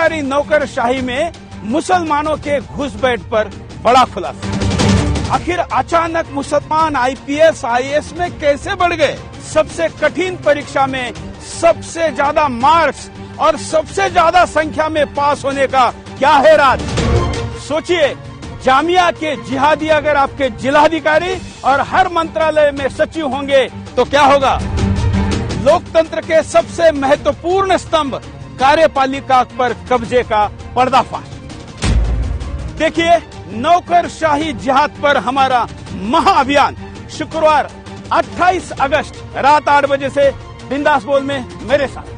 सरकारी नौकरशाही में मुसलमानों के घुसपैठ पर बड़ा खुलासा। आखिर अचानक मुसलमान आईपीएस आईएएस में कैसे बढ़ गए? सबसे कठिन परीक्षा में सबसे ज्यादा मार्क्स और सबसे ज्यादा संख्या में पास होने का क्या है राज? सोचिए, जामिया के जिहादी अगर आपके जिलाधिकारी और हर मंत्रालय में सचिव होंगे तो क्या होगा? लोकतंत्र के सबसे महत्वपूर्ण स्तंभ कार्यपालिका पर कब्जे का पर्दाफाश। देखिए, नौकरशाही जिहाद पर हमारा महाअभियान शुक्रवार 28 अगस्त रात 8 बजे से बिंदास बोल में मेरे साथ।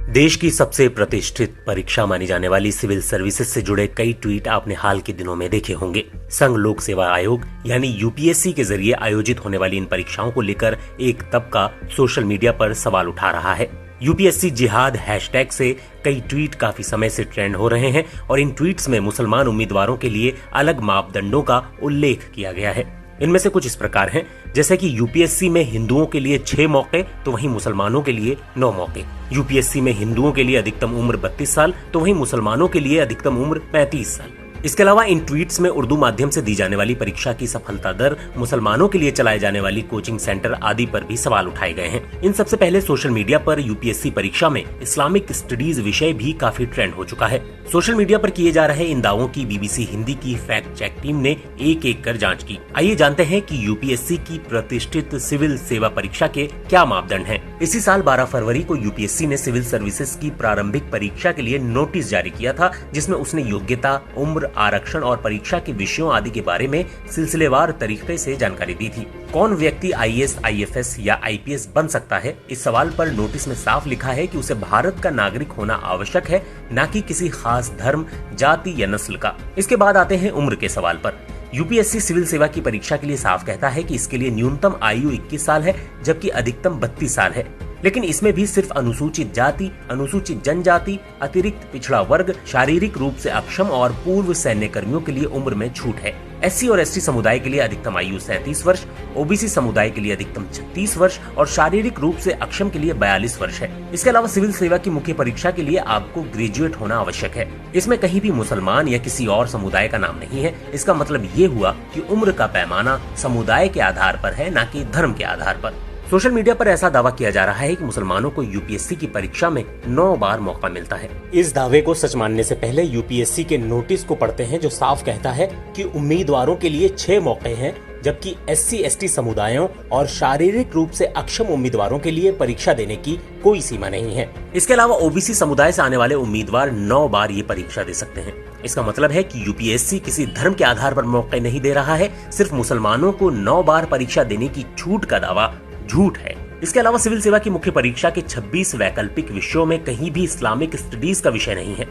देश की सबसे प्रतिष्ठित परीक्षा मानी जाने वाली सिविल सर्विसेज से जुड़े कई ट्वीट आपने हाल के दिनों में देखे होंगे। संघ लोक सेवा आयोग यानी यूपीएससी के जरिए आयोजित होने वाली इन परीक्षाओं को लेकर एक तबका सोशल मीडिया पर सवाल उठा रहा है। यूपीएससी जिहाद हैशटैग से कई ट्वीट काफी समय से ट्रेंड हो रहे हैं और इन ट्वीट्स में मुसलमान उम्मीदवारों के लिए अलग मापदंडों का उल्लेख किया गया है। इनमें से कुछ इस प्रकार हैं, जैसे कि यूपीएससी में हिंदुओं के लिए 6 मौके तो वहीं मुसलमानों के लिए 9 मौके। यूपीएससी में हिंदुओं के लिए अधिकतम उम्र 32 साल तो वहीं मुसलमानों के लिए अधिकतम उम्र 35 साल। इसके अलावा इन ट्वीट्स में उर्दू माध्यम से दी जाने वाली परीक्षा की सफलता दर, मुसलमानों के लिए चलाए जाने वाली कोचिंग सेंटर आदि पर भी सवाल उठाए गए हैं। इन सबसे पहले सोशल मीडिया पर यूपीएससी परीक्षा में इस्लामिक स्टडीज विषय भी काफी ट्रेंड हो चुका है। सोशल मीडिया पर किए जा रहे इन दावों की बीबीसी हिंदी की फैक्ट चेक टीम ने एक कर जांच की। आइए जानते हैं कि यूपीएससी की प्रतिष्ठित सिविल सेवा परीक्षा के क्या मापदंड हैं। इसी साल 12 फरवरी को यूपीएससी ने सिविल सर्विसेज की प्रारंभिक परीक्षा के लिए नोटिस जारी किया था, जिसमें उसने योग्यता, उम्र, आरक्षण और परीक्षा के विषयों आदि के बारे में सिलसिलेवार तरीके से जानकारी दी थी। कौन व्यक्ति आईएएस, आईएफएस या आईपीएस बन सकता है? इस सवाल पर नोटिस में साफ लिखा है कि उसे भारत का नागरिक होना आवश्यक है, न कि किसी खास धर्म, जाति या नस्ल का। इसके बाद आते हैं उम्र के सवाल पर। यूपीएससी सिविल सेवा की परीक्षा के लिए साफ कहता है कि इसके लिए न्यूनतम आयु 21 साल है, जबकि अधिकतम 32 साल है। लेकिन इसमें भी सिर्फ अनुसूचित जाति, अनुसूचित जनजाति, अतिरिक्त पिछड़ा वर्ग, शारीरिक रूप से अक्षम और पूर्व सैन्य कर्मियों के लिए उम्र में छूट है। एससी और एसटी समुदाय के लिए अधिकतम आयु 37 वर्ष, ओबीसी समुदाय के लिए अधिकतम 36 वर्ष और शारीरिक रूप से अक्षम के लिए 42 वर्ष है। इसके अलावा सिविल सेवा की मुख्य परीक्षा के लिए आपको ग्रेजुएट होना आवश्यक है। इसमें कहीं भी मुसलमान या किसी और समुदाय का नाम नहीं है। इसका मतलब ये हुआ कि उम्र का पैमाना समुदाय के आधार पर है, न कि धर्म के आधार पर। सोशल मीडिया पर ऐसा दावा किया जा रहा है कि मुसलमानों को यूपीएससी की परीक्षा में 9 बार मौका मिलता है। इस दावे को सच मानने से पहले यूपीएससी के नोटिस को पढ़ते हैं, जो साफ कहता है कि उम्मीदवारों के लिए 6 मौके हैं, जबकि एससी एसटी समुदायों और शारीरिक रूप से अक्षम उम्मीदवारों के लिए परीक्षा देने की कोई सीमा नहीं है। इसके अलावा ओबीसी समुदाय से आने वाले उम्मीदवार 9 बार ये परीक्षा दे सकते हैं। इसका मतलब है कि यूपीएससी किसी धर्म के आधार पर मौके नहीं दे रहा है। सिर्फ मुसलमानों को 9 बार परीक्षा देने की छूट का दावा झूठ है। इसके अलावा सिविल सेवा की मुख्य परीक्षा के 26 वैकल्पिक विषयों में कहीं भी इस्लामिक स्टडीज का विषय नहीं है।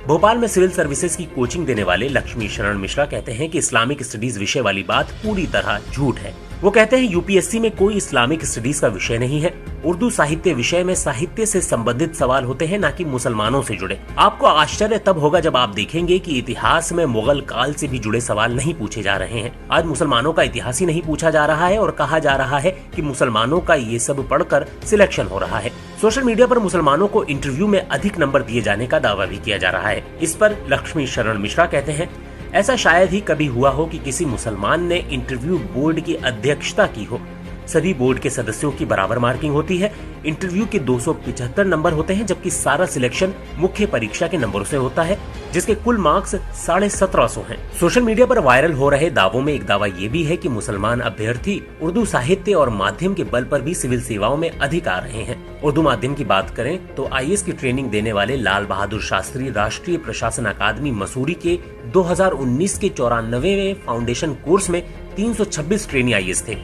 भोपाल में सिविल सर्विसेज की कोचिंग देने वाले लक्ष्मी शरण मिश्रा कहते हैं कि इस्लामिक स्टडीज विषय वाली बात पूरी तरह झूठ है। वो कहते हैं यूपीएससी में कोई इस्लामिक स्टडीज का विषय नहीं है। उर्दू साहित्य विषय में साहित्य से संबंधित सवाल होते हैं, न कि मुसलमानों से जुड़े। आपको आश्चर्य तब होगा जब आप देखेंगे कि इतिहास में मुगल काल से भी जुड़े सवाल नहीं पूछे जा रहे हैं। आज मुसलमानों का इतिहास ही नहीं पूछा जा रहा है और कहा जा रहा है कि मुसलमानों का ये सब पढ़कर सिलेक्शन हो रहा है। सोशल मीडिया पर मुसलमानों को इंटरव्यू में अधिक नंबर दिए जाने का दावा भी किया जा रहा है। इस पर लक्ष्मी शरण मिश्रा कहते हैं, ऐसा शायद ही कभी हुआ हो कि किसी मुसलमान ने इंटरव्यू बोर्ड की अध्यक्षता की हो। सभी बोर्ड के सदस्यों की बराबर मार्किंग होती है। इंटरव्यू के 275 नंबर होते हैं, जबकि सारा सिलेक्शन मुख्य परीक्षा के नंबरों से होता है, जिसके कुल मार्क्स 1750 हैं। सोशल मीडिया पर वायरल हो रहे दावों में एक दावा ये भी है कि मुसलमान अभ्यर्थी उर्दू साहित्य और माध्यम के बल पर भी सिविल सेवाओं में अधिक आ रहे हैं। उर्दू माध्यम की बात करें तो आईएएस की ट्रेनिंग देने वाले लाल बहादुर शास्त्री राष्ट्रीय प्रशासन अकादमी मसूरी के 2019 के 94वें फाउंडेशन कोर्स में 326 ट्रेनी आईएएस थे।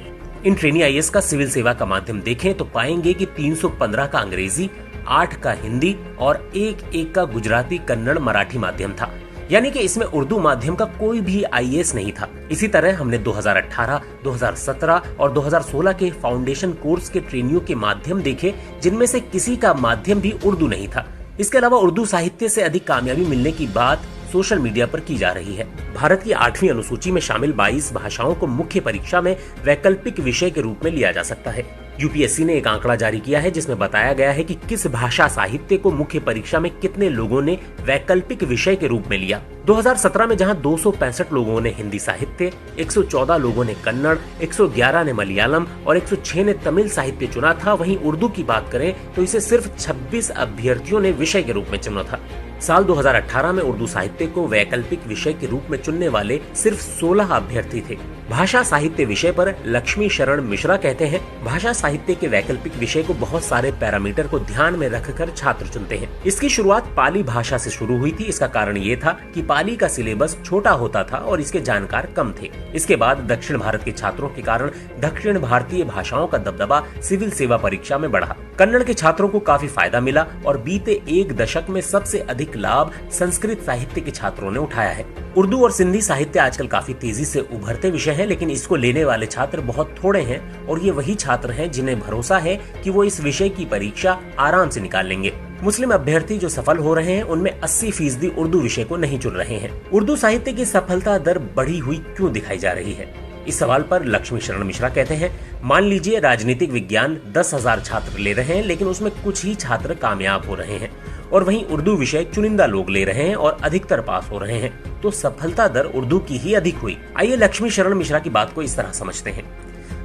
इन ट्रेनी आईएएस का सिविल सेवा का माध्यम देखें तो पाएंगे कि 315 का अंग्रेजी, 8 का हिंदी और एक का गुजराती, कन्नड़, मराठी माध्यम था। यानी कि इसमें उर्दू माध्यम का कोई भी आईएएस नहीं था। इसी तरह हमने 2018, 2017 और 2016 के फाउंडेशन कोर्स के ट्रेनियों के माध्यम देखे, जिनमें से किसी का माध्यम भी उर्दू नहीं था। इसके अलावा उर्दू साहित्य से अधिक कामयाबी मिलने की बात सोशल मीडिया पर की जा रही है। भारत की 8वीं अनुसूची में शामिल 22 भाषाओं को मुख्य परीक्षा में वैकल्पिक विषय के रूप में लिया जा सकता है। यूपीएससी ने एक आंकड़ा जारी किया है जिसमें बताया गया है कि किस भाषा साहित्य को मुख्य परीक्षा में कितने लोगों ने वैकल्पिक विषय के रूप में लिया। 2017 में जहां 265 लोगों ने हिंदी साहित्य, 114 लोगों ने कन्नड़, 111 ने मलयालम और 106 ने तमिल साहित्य चुना था, वहीं उर्दू की बात करें तो इसे सिर्फ 26 अभ्यर्थियों ने विषय के रूप में चुना था। साल 2018 में उर्दू साहित्य को वैकल्पिक विषय के रूप में चुनने वाले सिर्फ 16 अभ्यर्थी थे। भाषा साहित्य विषय पर लक्ष्मी शरण मिश्रा कहते हैं, भाषा साहित्य के वैकल्पिक विषय को बहुत सारे पैरामीटर को ध्यान में रखकर छात्र चुनते हैं। इसकी शुरुआत पाली भाषा से शुरू हुई थी। इसका कारण ये था कि पाली का सिलेबस छोटा होता था और इसके जानकार कम थे। इसके बाद दक्षिण भारत के छात्रों के कारण दक्षिण भारतीय भाषाओं का दबदबा सिविल सेवा परीक्षा में बढ़ा। कन्नड़ के छात्रों को काफी फायदा मिला और बीते एक दशक में सबसे अधिक लाभ संस्कृत साहित्य के छात्रों ने उठाया है। उर्दू और सिंधी साहित्य आजकल काफी तेजी से उभरते विषय हैं, लेकिन इसको लेने वाले छात्र बहुत थोड़े हैं और ये वही छात्र हैं जिन्हें भरोसा है कि वो इस विषय की परीक्षा आराम से निकाल लेंगे। मुस्लिम अभ्यर्थी जो सफल हो रहे हैं उनमें 80% उर्दू विषय को नहीं चुन रहे हैं। उर्दू साहित्य की सफलता दर बढ़ी हुई क्यों दिखाई जा रही है? इस सवाल पर लक्ष्मी शरण मिश्रा कहते हैं, मान लीजिए राजनीतिक विज्ञान 10,000 छात्र ले रहे हैं, लेकिन उसमें कुछ ही छात्र कामयाब हो रहे हैं और वहीं उर्दू विषय चुनिंदा लोग ले रहे हैं और अधिकतर पास हो रहे हैं, तो सफलता दर उर्दू की ही अधिक हुई। आइए लक्ष्मी शरण मिश्रा की बात को इस तरह समझते हैं।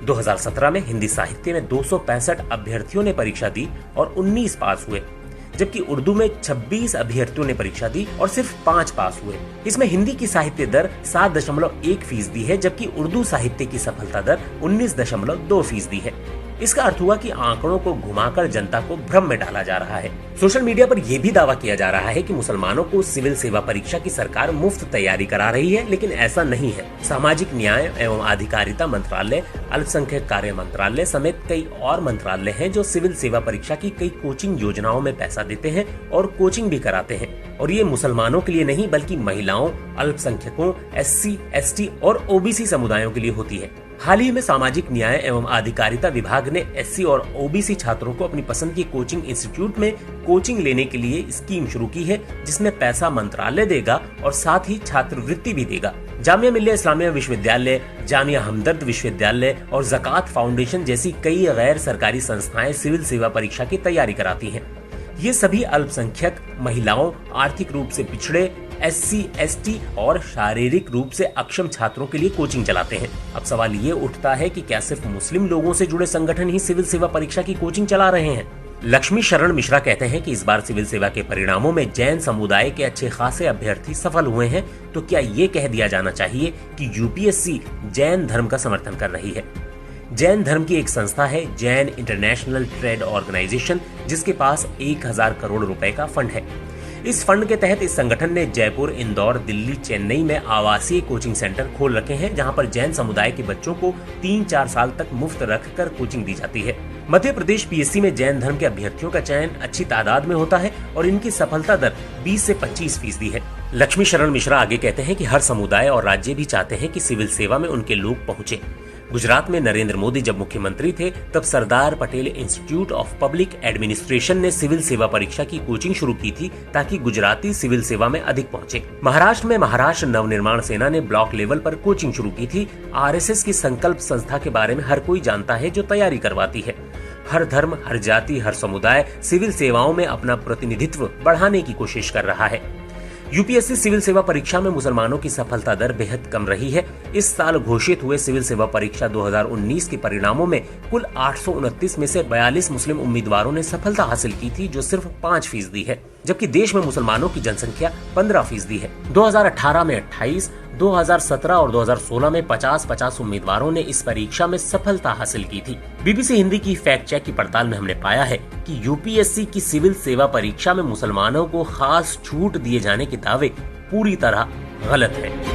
2017 में हिंदी साहित्य में 265 अभ्यर्थियों ने परीक्षा दी और 19 पास हुए, जबकि उर्दू में 26 अभ्यर्थियों ने परीक्षा दी और सिर्फ 5 पास हुए। इसमें हिंदी की साहित्य दर 7.1% है, जबकि उर्दू साहित्य की सफलता दर 19.2% है। इसका अर्थ हुआ कि आंकड़ों को घुमाकर जनता को भ्रम में डाला जा रहा है। सोशल मीडिया पर यह भी दावा किया जा रहा है कि मुसलमानों को सिविल सेवा परीक्षा की सरकार मुफ्त तैयारी करा रही है, लेकिन ऐसा नहीं है। सामाजिक न्याय एवं अधिकारिता मंत्रालय, अल्पसंख्यक कार्य मंत्रालय समेत कई और मंत्रालय हैं जो सिविल सेवा परीक्षा की कई कोचिंग योजनाओं में पैसा देते हैं और कोचिंग भी कराते हैं। और ये मुसलमानों के लिए नहीं बल्कि महिलाओं, अल्पसंख्यकों, SC, ST और OBC समुदायों के लिए होती है। हाल ही में सामाजिक न्याय एवं अधिकारिता विभाग ने SC और OBC छात्रों को अपनी पसंद की कोचिंग इंस्टीट्यूट में कोचिंग लेने के लिए स्कीम शुरू की है, जिसमें पैसा मंत्रालय देगा और साथ ही छात्रवृत्ति भी देगा। जामिया मिल्लिया इस्लामिया विश्वविद्यालय, जामिया हमदर्द विश्वविद्यालय और ज़कात फाउंडेशन जैसी कई गैर सरकारी संस्थाएं सिविल सेवा परीक्षा की तैयारी कराती हैं। ये सभी अल्पसंख्यक, महिलाओं, आर्थिक रूप से पिछड़े, SC, ST और शारीरिक रूप से अक्षम छात्रों के लिए कोचिंग चलाते हैं। अब सवाल ये उठता है कि क्या सिर्फ मुस्लिम लोगों से जुड़े संगठन ही सिविल सेवा परीक्षा की कोचिंग चला रहे हैं? लक्ष्मी शरण मिश्रा कहते हैं कि इस बार सिविल सेवा के परिणामों में जैन समुदाय के अच्छे खासे अभ्यर्थी सफल हुए हैं, तो क्या ये कह दिया जाना चाहिए कि UPSC जैन धर्म का समर्थन कर रही है? जैन धर्म की एक संस्था है जैन इंटरनेशनल ट्रेड ऑर्गेनाइजेशन, जिसके पास 1000 करोड़ रुपए का फंड है। इस फंड के तहत इस संगठन ने जयपुर, इंदौर, दिल्ली, चेन्नई में आवासीय कोचिंग सेंटर खोल रखे हैं, जहां पर जैन समुदाय के बच्चों को 3-4 साल तक मुफ्त रखकर कोचिंग दी जाती है। मध्य प्रदेश PSC में जैन धर्म के अभ्यर्थियों का चयन अच्छी तादाद में होता है और इनकी सफलता दर 20 से 25% है। लक्ष्मी शरण मिश्रा आगे कहते हैं कि हर समुदाय और राज्य भी चाहते हैं कि सिविल सेवा में उनके लोग पहुंचे। गुजरात में नरेंद्र मोदी जब मुख्यमंत्री थे तब Sardar Patel Institute of Public Administration ने सिविल सेवा परीक्षा की कोचिंग शुरू की थी ताकि गुजराती सिविल सेवा में अधिक पहुंचे। महाराष्ट्र में महाराष्ट्र नवनिर्माण सेना ने ब्लॉक लेवल पर कोचिंग शुरू की थी। RSS की संकल्प संस्था के बारे में हर कोई जानता है जो तैयारी करवाती है। हर धर्म, हर जाति, हर समुदाय सिविल सेवाओं में अपना प्रतिनिधित्व बढ़ाने की कोशिश कर रहा है। UPSC सिविल सेवा परीक्षा में मुसलमानों की सफलता दर बेहद कम रही है। इस साल घोषित हुए सिविल सेवा परीक्षा 2019 के परिणामों में कुल 829 में से 42 मुस्लिम उम्मीदवारों ने सफलता हासिल की थी, जो सिर्फ 5% है, जबकि देश में मुसलमानों की जनसंख्या 15% है। 2018 में 28, 2017 और 2016 में 50-50 उम्मीदवारों ने इस परीक्षा में सफलता हासिल की थी। BBC हिंदी की फैक्ट चेक की पड़ताल में हमने पाया है कि UPSC की सिविल सेवा परीक्षा में मुसलमानों को खास छूट दिए जाने के दावे पूरी तरह गलत है।